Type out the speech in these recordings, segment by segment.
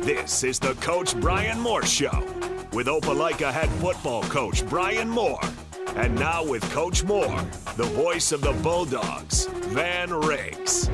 This is the Coach Bryan Moore Show with Opelika head football coach Bryan Moore. And now with Coach Moore, the voice of the Bulldogs, Van Riggs.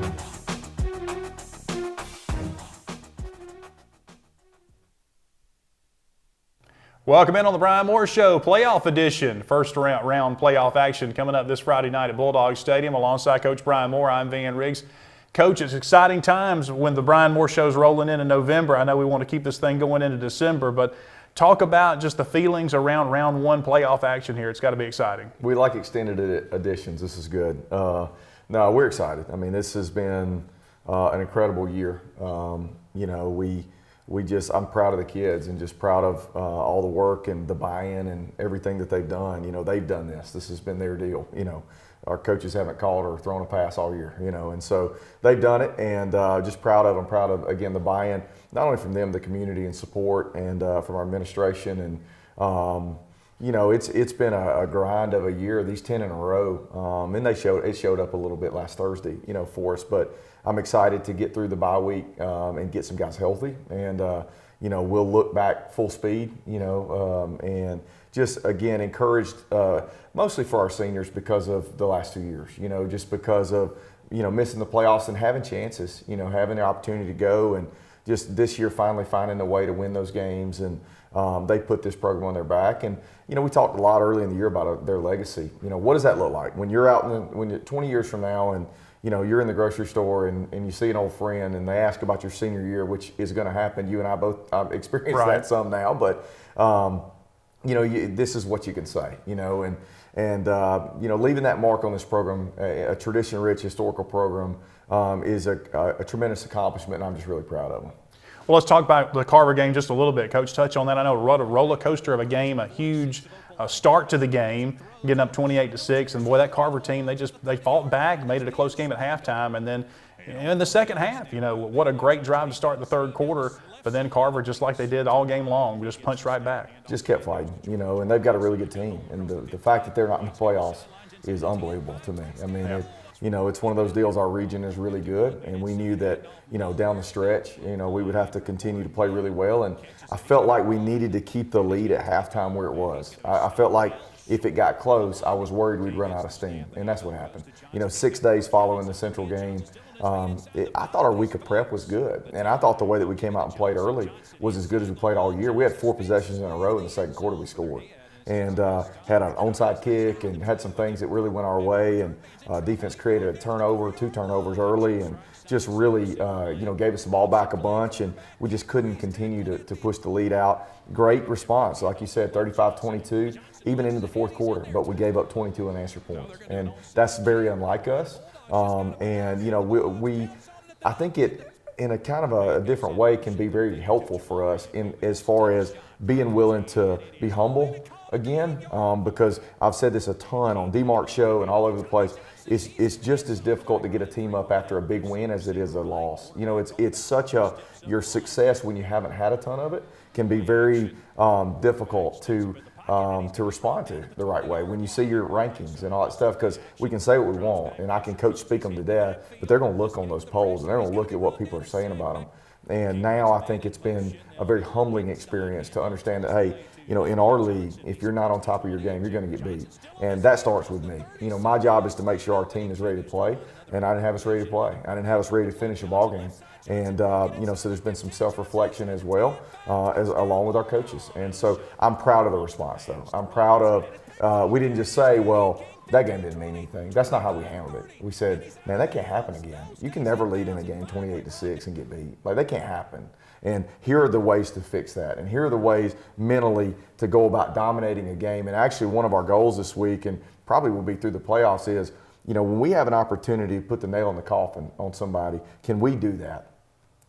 Welcome in on the Bryan Moore Show, playoff edition. First round playoff action coming up this Friday night at Bulldog Stadium alongside Coach Bryan Moore. I'm Van Riggs. Coach, it's exciting times when the Bryan Moore Show's rolling in November. I know we want to keep this thing going into December, but talk about just the feelings around round one playoff action here. It's got to be exciting. We like extended editions. This is good. No, we're excited. I mean, this has been an incredible year. I'm proud of the kids and just proud of all the work and the buy-in and everything that they've done. You know, they've done this. This has been their deal. You know, our coaches haven't called or thrown a pass all year, you know, and so they've done it, and just proud of them. Proud of, again, the buy-in, not only from them, the community and support, and from our administration. And, you know, it's been a grind of a year, these 10 in a row. And it showed up a little bit last Thursday, you know, for us. But I'm excited to get through the bye week and get some guys healthy. And, you know, we'll look back full speed, you know, and just, again, encouraged mostly for our seniors because of the last 2 years, you know, just because of, you know, missing the playoffs and having chances, you know, having the opportunity to go, and just this year finally finding a way to win those games. And they put this program on their back. And, you know, we talked a lot early in the year about their legacy. You know, what does that look like when you're out when you're 20 years from now, and, you know, you're in the grocery store and you see an old friend and they ask about your senior year, which is going to happen. You and I both experienced that some now, but you know, this is what you can say, you know, and you know, leaving that mark on this program, a tradition-rich historical program, is a tremendous accomplishment, and I'm just really proud of them. Well, let's talk about the Carver game just a little bit. Coach, touch on that. I know a roller coaster of a game, a huge start to the game, getting up 28-6, and boy, that Carver team, they fought back, made it a close game at halftime, and then in the second half, you know, what a great drive to start the third quarter. But then Carver, just like they did all game long, just punched right back. Just kept fighting, you know, and they've got a really good team. And the fact that they're not in the playoffs is unbelievable to me. I mean, you know, it's one of those deals. Our region is really good, and we knew that, you know, down the stretch, you know, we would have to continue to play really well. And I felt like we needed to keep the lead at halftime where it was. I felt like if it got close, I was worried we'd run out of steam, and that's what happened. You know, 6 days following the Central game, I thought our week of prep was good, and I thought the way that we came out and played early was as good as we played all year. We had 4 possessions in a row in the second quarter we scored, and had an onside kick and had some things that really went our way, and defense created a turnover, 2 turnovers early, and just really, you know, gave us the ball back a bunch, and we just couldn't continue to push the lead out. Great response, like you said, 35-22, even into the fourth quarter, but we gave up 22 unanswered points, and that's very unlike us. And, you know, I think it, in a kind of a different way, can be very helpful for us in as far as being willing to be humble again, because I've said this a ton on D-Mark's show and all over the place. It's just as difficult to get a team up after a big win as it is a loss. You know, it's such your success when you haven't had a ton of it can be very difficult to respond to the right way when you see your rankings and all that stuff, because we can say what we want and I can coach speak them to death, but they're going to look on those polls and they're going to look at what people are saying about them. And now I think it's been a very humbling experience to understand that, hey, you know, in our league, if you're not on top of your game, you're going to get beat. And that starts with me. You know, my job is to make sure our team is ready to play, and I didn't have us ready to play. I didn't have us ready to finish a ball game. And, you know, so there's been some self-reflection as well, along with our coaches. And so I'm proud of the response, though. I'm proud of, we didn't just say, well, that game didn't mean anything. That's not how we handled it. We said, man, that can't happen again. You can never lead in a game 28-6 and get beat. Like, that can't happen. And here are the ways to fix that. And here are the ways mentally to go about dominating a game. And actually one of our goals this week, and probably will be through the playoffs, is, you know, when we have an opportunity to put the nail in the coffin on somebody, can we do that?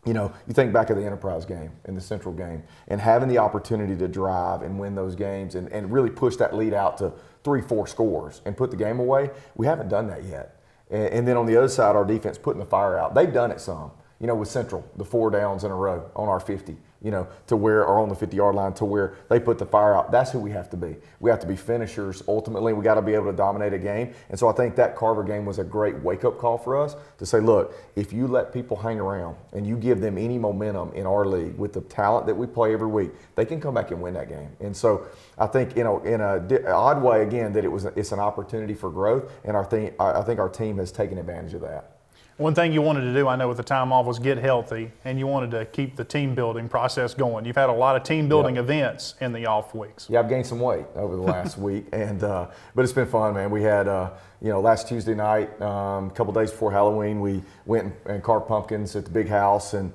You know, you think back of the Enterprise game and the Central game and having the opportunity to drive and win those games and really push that lead out to 3-4 scores and put the game away. We haven't done that yet. And then on the other side, our defense putting the fire out. They've done it some. You know, with Central, the 4 downs in a row on our 50. to where, or on the 50-yard line to where they put the fire out. That's who we have to be. We have to be finishers. Ultimately, we got to be able to dominate a game. And so I think that Carver game was a great wake-up call for us to say, look, if you let people hang around and you give them any momentum in our league with the talent that we play every week, they can come back and win that game. And so I think, in an odd way, again, that it's an opportunity for growth, and I think our team has taken advantage of that. One thing you wanted to do, I know, with the time off was get healthy, and you wanted to keep the team building process going. You've had a lot of team building events in the off weeks. Yeah, I've gained some weight over the last week, but it's been fun, man. We had last Tuesday night, a couple days before Halloween, we went and carved pumpkins at the big house, and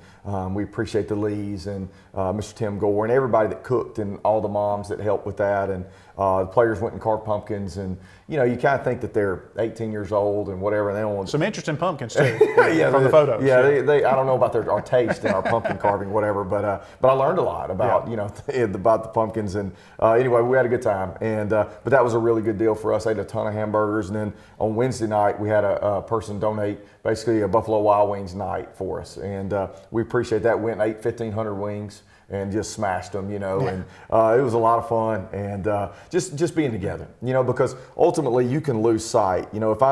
we appreciate the Lees and Mr. Tim Gore and everybody that cooked and all the moms that helped with that. And the players went and carved pumpkins, and you kind of think that they're 18 years old and whatever. And they don't want some interesting pumpkins too. From the photos. Yeah, they I don't know about our taste in our pumpkin carving, whatever. But I learned a lot about about the pumpkins. And anyway, we had a good time. And but that was a really good deal for us. I ate a ton of hamburgers, and then on Wednesday night we had a person donate basically a Buffalo Wild Wings night for us, and we appreciate that. Went and ate 1,500 wings and just smashed them, and it was a lot of fun, and just being together, because ultimately you can lose sight. If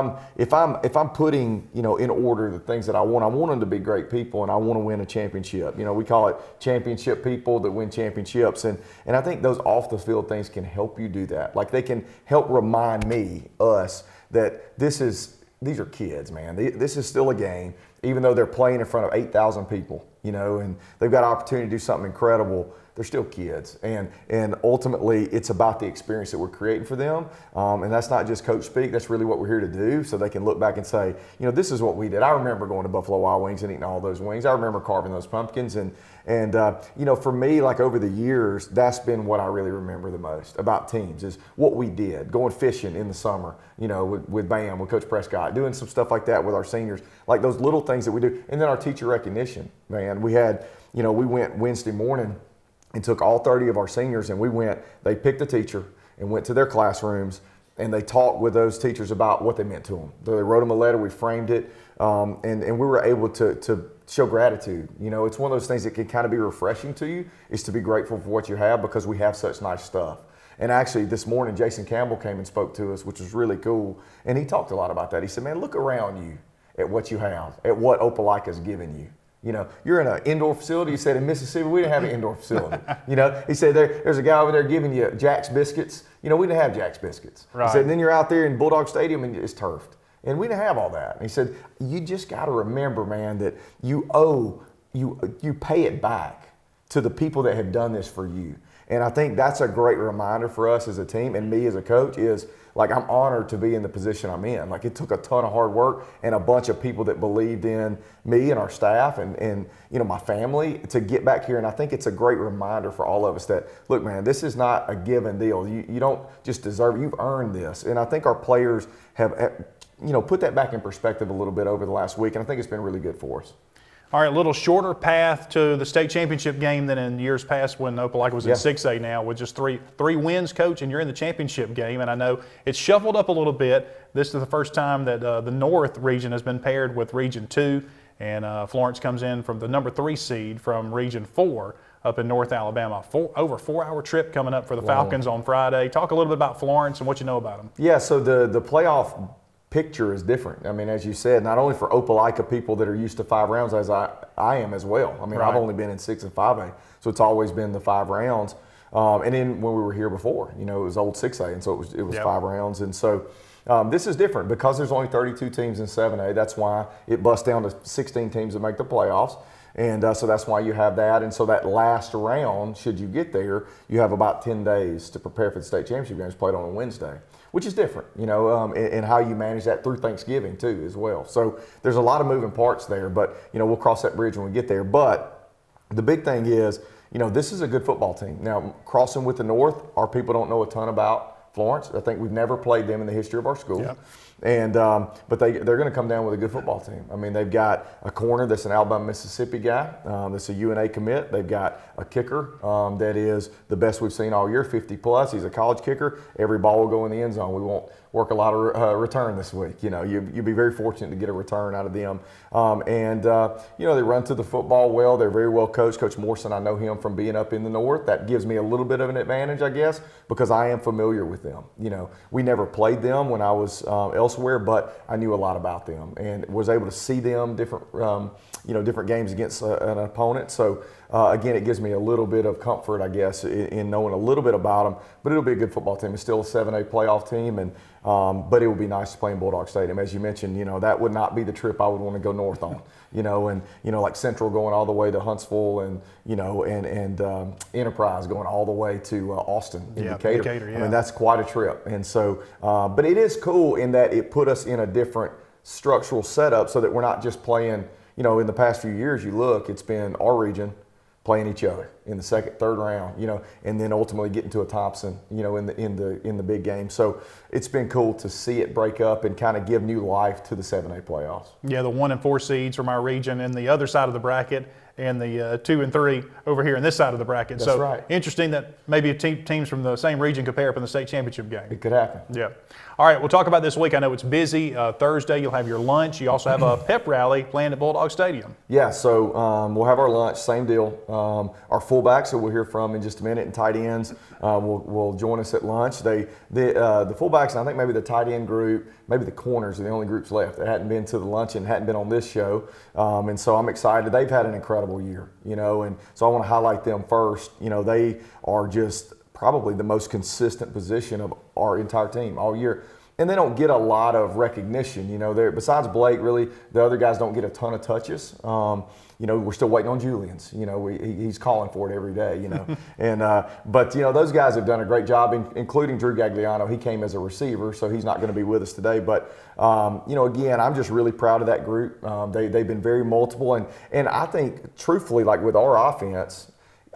I'm putting in order the things that I want them to be great people, and I want to win a championship. We call it championship people that win championships, and I think those off the field things can help you do that. Like, they can help remind us that these are kids, man. This is still a game, even though they're playing in front of 8,000 people, and they've got an opportunity to do something incredible. They're still kids, and ultimately it's about the experience that we're creating for them, and that's not just coach speak. That's really what we're here to do, so they can look back and say, this is what we did. I remember going to Buffalo Wild Wings and eating all those wings. I remember carving those pumpkins, and for me, like, over the years, that's been what I really remember the most about teams, is what we did, going fishing in the summer, with Bam, with Coach Prescott, doing some stuff like that with our seniors, like those little things that we do, and then our teacher recognition, man. We had, we went Wednesday morning and took all 30 of our seniors, and they picked a teacher and went to their classrooms, and they talked with those teachers about what they meant to them. They wrote them a letter, we framed it, and we were able to show gratitude. It's one of those things that can kind of be refreshing to you, is to be grateful for what you have, because we have such nice stuff. And actually this morning, Jason Campbell came and spoke to us, which was really cool, and he talked a lot about that. He said, man, look around you at what you have, at what Opelika's given you. You're in an indoor facility. He said in Mississippi, we didn't have an indoor facility. He said there's a guy over there giving you Jack's biscuits. We didn't have Jack's biscuits. Right. He said, and then you're out there in Bulldog Stadium and it's turfed. And we didn't have all that. And he said, you just got to remember, man, that you pay it back to the people that have done this for you. And I think that's a great reminder for us as a team, and me as a coach, is like, I'm honored to be in the position I'm in. Like, it took a ton of hard work and a bunch of people that believed in me and our staff and my family to get back here. And I think it's a great reminder for all of us that, look, man, this is not a given deal. You don't just deserve it. You've earned this. And I think our players have put that back in perspective a little bit over the last week, and I think it's been really good for us. All right, a little shorter path to the state championship game than in years past when Opelika was in 6A now, with just three wins, Coach, and you're in the championship game. And I know it's shuffled up a little bit. This is the first time that the North region has been paired with Region 2, and Florence comes in from the number 3 seed from Region 4 up in North Alabama. Over 4-hour trip coming up for the Falcons on Friday. Talk a little bit about Florence and what you know about them. Yeah, so the playoff picture is different. I mean, as you said, not only for Opelika people that are used to 5 rounds, as I am as well. I mean, right. I've only been in 6 and 5A, so it's always been the 5 rounds. And then when we were here before, it was old 6A, and so it was 5 rounds. And so this is different because there's only 32 teams in 7A. That's why it busts down to 16 teams that make the playoffs. And so that's why you have that. And so that last round, should you get there, you have about 10 days to prepare for the state championship games played on a Wednesday, which is different, and how you manage that through Thanksgiving too as well. So there's a lot of moving parts there, but, we'll cross that bridge when we get there. But the big thing is, this is a good football team. Now, crossing with the North, our people don't know a ton about Florence. I think we've never played them in the history of our school. Yep. And but they're going to come down with a good football team. I mean, they've got a corner that's an Alabama, Mississippi guy that's a UNA commit. They've got a kicker that is the best we've seen all year, 50 plus. He's a college kicker. Every ball will go in the end zone. We won't work a lot of return this week. You know, you'll be very fortunate to get a return out of them. You know, they run to the football well. They're very well coached. Coach Morrison, I know him from being up in the north. That gives me a little bit of an advantage, I guess, because I am familiar with them. You know, we never played them when I was elsewhere, but I knew a lot about them and was able to see them different games against an opponent. So again, it gives me a little bit of comfort, I guess, in knowing a little bit about them. But it'll be a good football team. It's still a 7A playoff team, and but it would be nice to play in Bulldog Stadium. As you mentioned, you know, that would not be the trip I would want to go north on. You know, and you know, like Central going all the way to Huntsville, and you know, and Enterprise going all the way to Austin, Decatur. Yeah. I mean, that's quite a trip. And so, but it is cool in that it put us in a different structural setup, so that we're not just playing. You know, in the past few years, you look, it's been our region playing each other in the second, third round, you know, and then ultimately getting to a Thompson, you know, in the big game. So it's been cool to see it break up and kind of give new life to the 7A playoffs. Yeah, the 1 and 4 seeds from our region and the other side of the bracket, and the 2 and 3 over here in this side of the bracket. That's so right. Interesting that maybe teams from the same region could pair up in the state championship game. It could happen. Yeah. All right, we'll talk about this week. I know it's busy. Thursday, you'll have your lunch. You also have a pep rally planned at Bulldog Stadium. Yeah, so we'll have our lunch, same deal. Our fullbacks that we'll hear from in just a minute, and tight ends will join us at lunch. The fullbacks, and I think maybe the tight end group, maybe the corners are the only groups left that hadn't been to the luncheon, hadn't been on this show. And so I'm excited. They've had an incredible year, you know, and so I want to highlight them first. You know, they are just probably the most consistent position of our entire team all year. And they don't get a lot of recognition. You know, besides Blake, really, the other guys don't get a ton of touches. You know, we're still waiting on Julian's. You know, he's calling for it every day, you know. And but, you know, those guys have done a great job, including Drew Gagliano. He came as a receiver, so he's not going to be with us today. But, you know, again, I'm just really proud of that group. They've been very multiple. And I think, truthfully, like with our offense,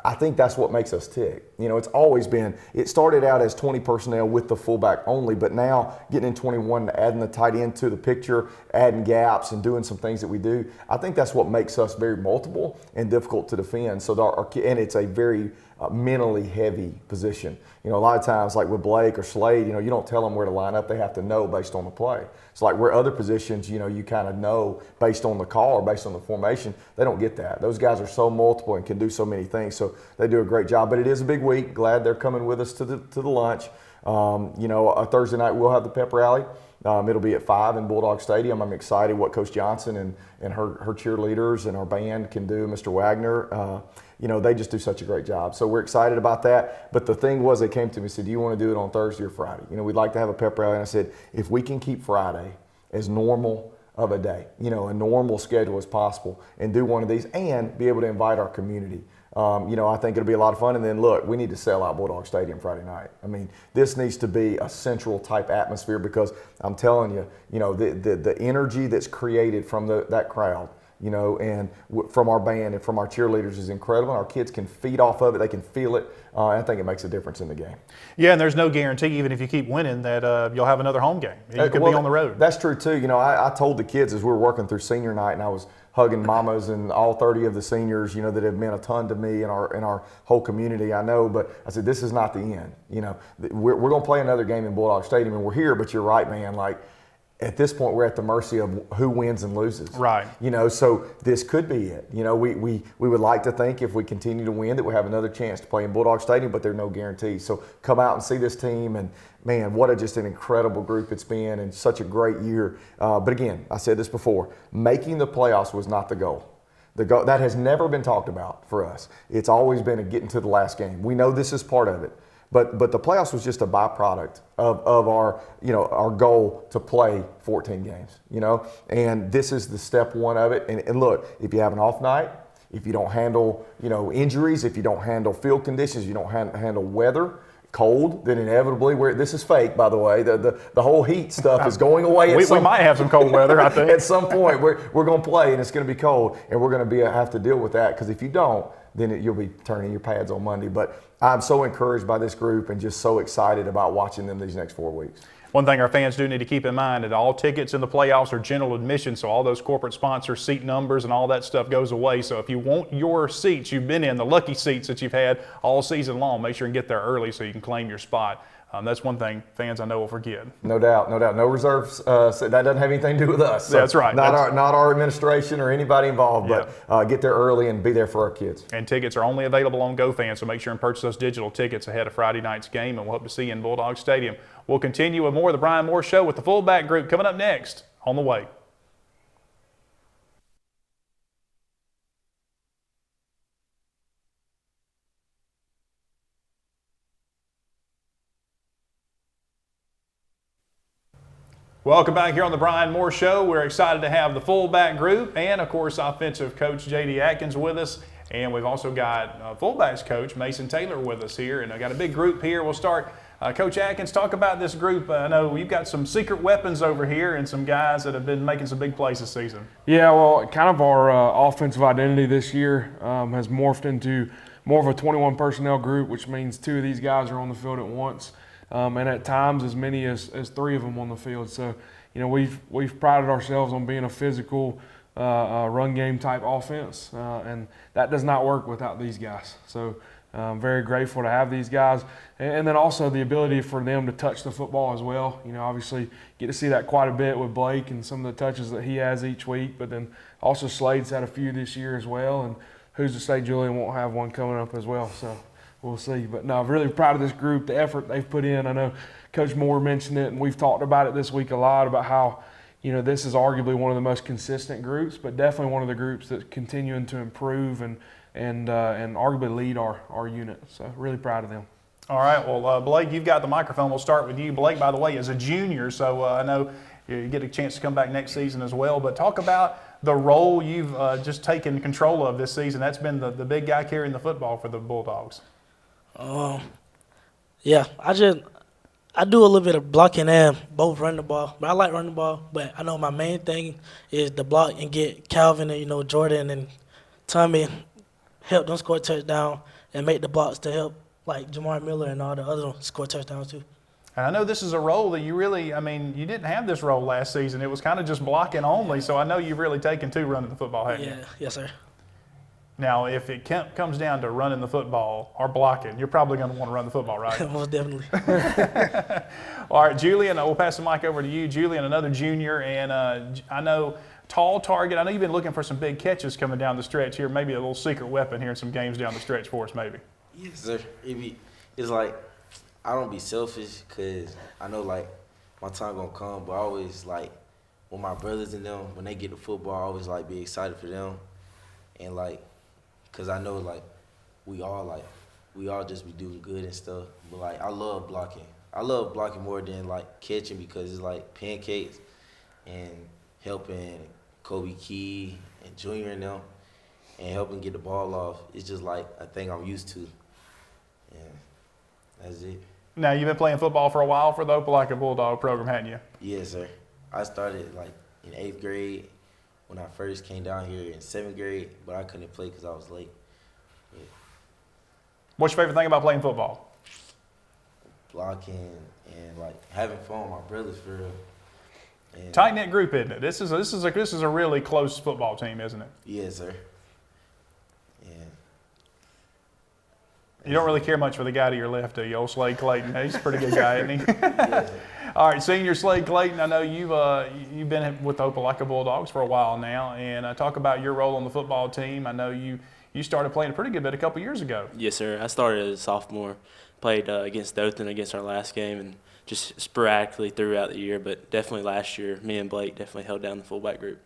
I think that's what makes us tick. You know, it's always been, it started out as 20 personnel with the fullback only, but now getting in 21, adding the tight end to the picture, adding gaps and doing some things that we do, I think that's what makes us very multiple and difficult to defend. So and it's a very mentally heavy position. You know, a lot of times like with Blake or Slade, you know, you don't tell them where to line up. They have to know based on the play. It's like where other positions, you know, you kind of know based on the call or based on the formation. They don't get that. Those guys are so multiple and can do so many things. So they do a great job. But it is a big week. Glad they're coming with us to the lunch. You know, Thursday night we'll have the pep rally. It'll be at 5 in Bulldog Stadium. I'm excited what Coach Johnson and her cheerleaders and our band can do. Mr. Wagner, you know, they just do such a great job. So we're excited about that. But the thing was, they came to me and said, do you want to do it on Thursday or Friday? You know, we'd like to have a pep rally. And I said, if we can keep Friday as normal of a day, you know, a normal schedule as possible, and do one of these and be able to invite our community. You know, I think it'll be a lot of fun. And then, look, we need to sell out Bulldog Stadium Friday night. I mean, this needs to be a central type atmosphere, because I'm telling you, you know, the energy that's created from that crowd, you know, and from our band and from our cheerleaders is incredible. Our kids can feed off of it. They can feel it. I think it makes a difference in the game. Yeah, and there's no guarantee, even if you keep winning, that you'll have another home game. You could be on the road. That's true, too. You know, I told the kids as we were working through senior night, and I was hugging mamas and all 30 of the seniors, you know, that have meant a ton to me and our whole community, I know. But I said, this is not the end. You know, we're going to play another game in Bulldog Stadium, and we're here. But you're right, man. Like, at this point, we're at the mercy of who wins and loses. Right. You know, so this could be it. You know, we would like to think if we continue to win that we'll have another chance to play in Bulldog Stadium, but there are no guarantees. So come out and see this team, and man, what just an incredible group it's been, and such a great year. But again, I said this before, making the playoffs was not the goal. The goal that has never been talked about for us. It's always been getting to the last game. We know this is part of it. But the playoffs was just a byproduct of our, you know, our goal to play 14 games, you know, and this is the step one of it. And look, if you have an off night, if you don't handle, you know, injuries, if you don't handle field conditions, you don't handle weather, cold, then inevitably this is fake, by the way. The whole heat stuff is going away. We might have some cold weather, I think. At some point, we're going to play, and it's going to be cold, and we're going to have to deal with that, because if you don't, then you'll be turning your pads on Monday. But I'm so encouraged by this group and just so excited about watching them these next 4 weeks. One thing our fans do need to keep in mind is all tickets in the playoffs are general admission, so all those corporate sponsors, seat numbers, and all that stuff goes away. So if you want your seats you've been in, the lucky seats that you've had all season long, make sure and get there early so you can claim your spot. That's one thing fans I know will forget. No doubt, no doubt. No reserves. That doesn't have anything to do with us. So that's right. Not our administration or anybody involved, but get there early and be there for our kids. And tickets are only available on GoFan, so make sure and purchase those digital tickets ahead of Friday night's game, and we'll hope to see you in Bulldog Stadium. We'll continue with more of the Bryan Moore Show with the fullback group coming up next on the way. Welcome back here on the Bryan Moore Show. We're excited to have the fullback group and, of course, offensive coach J.D. Atkins with us. And we've also got fullbacks coach Mason Taylor with us here. And I've got a big group here. We'll start. Coach Atkins, talk about this group. I know you've got some secret weapons over here and some guys that have been making some big plays this season. Yeah, well, kind of our offensive identity this year has morphed into more of a 21 personnel group, which means 2 of these guys are on the field at once. And at times as many as 3 of them on the field. So, you know, we've prided ourselves on being a physical run game type offense, and that does not work without these guys. So I'm very grateful to have these guys, and then also the ability for them to touch the football as well. You know, obviously get to see that quite a bit with Blake and some of the touches that he has each week, but then also Slade's had a few this year as well, and who's to say Julian won't have one coming up as well. So we'll see. But no, I'm really proud of this group, the effort they've put in. I know Coach Moore mentioned it, and we've talked about it this week a lot about how, you know, this is arguably one of the most consistent groups, but definitely one of the groups that's continuing to improve and arguably lead our unit. So really proud of them. All right. Well, Blake, you've got the microphone. We'll start with you. Blake, by the way, is a junior, so I know you get a chance to come back next season as well. But talk about the role you've just taken control of this season. That's been the big guy carrying the football for the Bulldogs. Yeah, I do a little bit of blocking and both run the ball, but I like running the ball. But I know my main thing is to block and get Calvin and, you know, Jordan and Tommy, help them score a touchdown and make the blocks to help like Jamar Miller and all the other score touchdowns too. And I know this is a role that you really, I mean, you didn't have this role last season. It was kind of just blocking only, so I know you've really taken to running the football, haven't you? Yeah, yes, sir. Now, if it comes down to running the football or blocking, you're probably going to want to run the football, right? Most definitely. All right, Julian, we'll pass the mic over to you. Julian, another junior, and I know tall target. I know you've been looking for some big catches coming down the stretch here, maybe a little secret weapon here in some games down the stretch for us maybe. Yes, sir. It's like I don't be selfish because I know, like, my time going to come, but I always, like, when my brothers and them, when they get the football, I always, like, be excited for them. And, like, because I know, like, we all just be doing good and stuff. But, like, I love blocking. I love blocking more than, like, catching because it's, like, pancakes and helping Kobe Key and Junior and them and helping get the ball off. It's just, like, a thing I'm used to. And that's it. Now, you've been playing football for a while for the Opelika Bulldog program, hadn't you? Yes, sir. I started, like, in 8th grade when I first came down here in 7th grade, but I couldn't play because I was late. Yeah. What's your favorite thing about playing football? Blocking and, like, having fun with my brothers, for real. And Tight-knit group, isn't it? This is a really close football team, isn't it? yes, sir. Yeah. You don't really care much for the guy to your left, do you? Old Slade Clayton. He's a pretty good guy, isn't he? Yes, sir. All right, senior Slade Clayton, I know you've been with the Opelika Bulldogs for a while now, and talk about your role on the football team. I know you started playing a pretty good bit a couple years ago. Yes, sir. I started as a sophomore, played against Dothan against our last game, and just sporadically throughout the year. But definitely last year, me and Blake definitely held down the fullback group.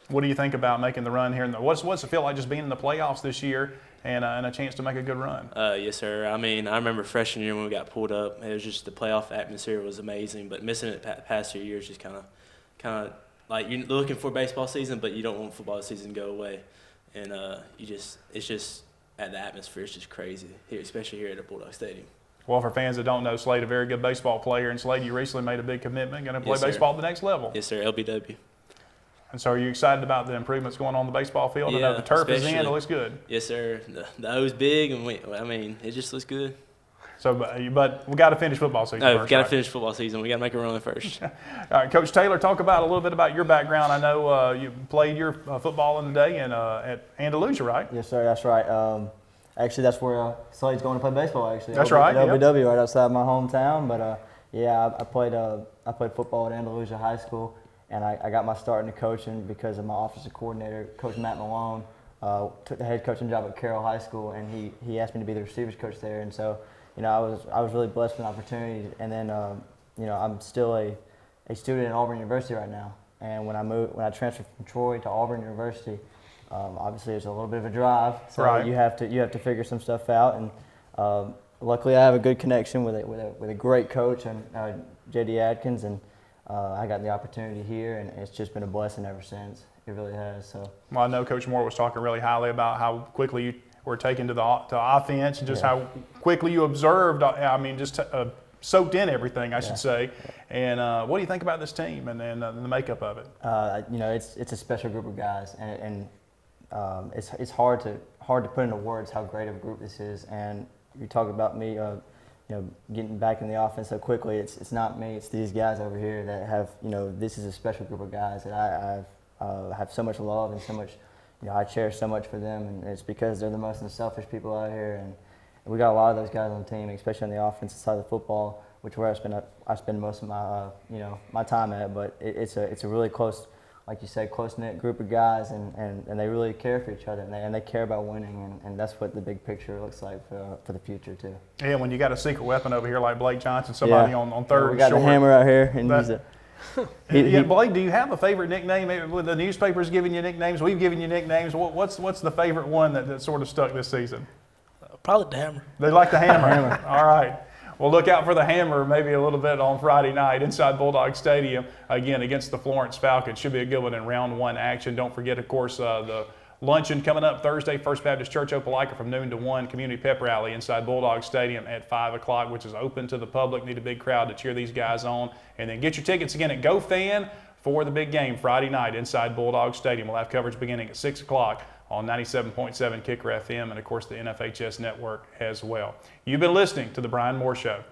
What do you think about making the run here? What's it feel like just being in the playoffs this year and a chance to make a good run? Yes, sir. I mean, I remember freshman year when we got pulled up. It was just the playoff atmosphere was amazing. But missing it past 2 years just kind of like you're looking for baseball season, but you don't want football season to go away. And it's just at the atmosphere, it's just crazy here, especially here at the Bulldog Stadium. Well, for fans that don't know, Slade, a very good baseball player, and Slade, you recently made a big commitment, going to play baseball at the next level. Yes, sir. LBW. And so are you excited about the improvements going on the baseball field? I know the turf is in, it looks good. Yes, sir. The O's big, and it just looks good. So, but we got to finish football season No, first, we've got to right? finish football season. We got to make a run first. All right, Coach Taylor, talk about a little bit about your background. I know you played your football in the day at Andalusia, right? Yes, sir. That's right. Actually, that's where Slade's going to play baseball. Actually, That's right, At yep. OBW, right outside my hometown. But yeah, I played football at Andalusia High School, and I got my start in the coaching because of my offensive coordinator, Coach Matt Malone. Took the head coaching job at Carroll High School, and he asked me to be the receivers coach there. And so, I was really blessed with an opportunity. And then, I'm still a student at Auburn University right now. And when I transferred from Troy to Auburn University, obviously it's a little bit of a drive, so right. you have to figure some stuff out. And luckily, I have a good connection with a great coach and J.D. Adkins, and I got the opportunity here, and it's just been a blessing ever since. It really has. So. Well, I know Coach Moore was talking really highly about how quickly you were taken to offense and just how quickly you observed. I mean, just soaked in everything, I should say. And what do you think about this team and the makeup of it? It's a special group of guys, and it's hard to put into words how great of a group this is. And you talk about me, getting back in the offense so quickly. It's not me. It's these guys over here that have. This is a special group of guys that I have so much love and so much. I cherish so much for them, and it's because they're the most unselfish people out here. And we got a lot of those guys on the team, especially on the offensive side of the football, which is where I spend most of my my time at. But it's a really close, like you said, close-knit group of guys, and they really care for each other, and they care about winning, and that's what the big picture looks like for the future too. Yeah, when you got a secret weapon over here like Blake Johnson, somebody on third. We got short, the hammer out here, and Blake, do you have a favorite nickname? The newspaper's giving you nicknames. We've given you nicknames. What's the favorite one that sort of stuck this season? Probably the hammer. They like the hammer. All right. Well, look out for the hammer maybe a little bit on Friday night inside Bulldog Stadium, again, against the Florence Falcons. Should be a good one in round one action. Don't forget, of course, the luncheon coming up Thursday, First Baptist Church, Opelika from noon to 1, community pep rally inside Bulldog Stadium at 5 o'clock, which is open to the public. Need a big crowd to cheer these guys on. And then get your tickets again at GoFan for the big game Friday night inside Bulldog Stadium. We'll have coverage beginning at 6 o'clock on 97.7 Kicker FM and, of course, the NFHS network as well. You've been listening to The Bryan Moore Show.